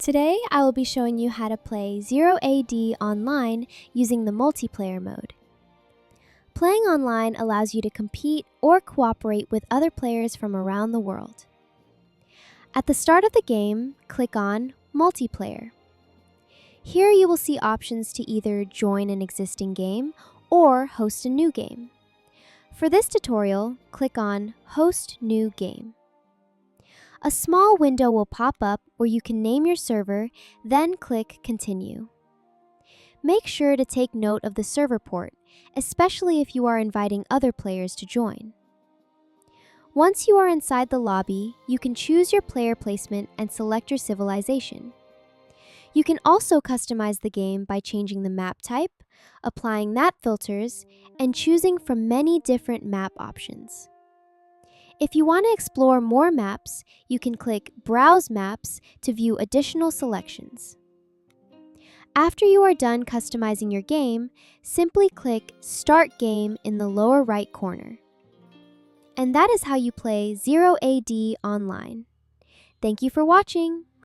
Today, I will be showing you how to play Zero AD online using the multiplayer mode. Playing online allows you to compete or cooperate with other players from around the world. At the start of the game, click on Multiplayer. Here you will see options to either join an existing game or host a new game. For this tutorial, click on Host New Game. A small window will pop up where you can name your server, then click Continue. Make sure to take note of the server port, especially if you are inviting other players to join. Once you are inside the lobby, you can choose your player placement and select your civilization. You can also customize the game by changing the map type, applying map filters, and choosing from many different map options. If you want to explore more maps, you can click Browse Maps to view additional selections. After you are done customizing your game, simply click Start Game in the lower right corner. And that is how you play Zero AD online. Thank you for watching!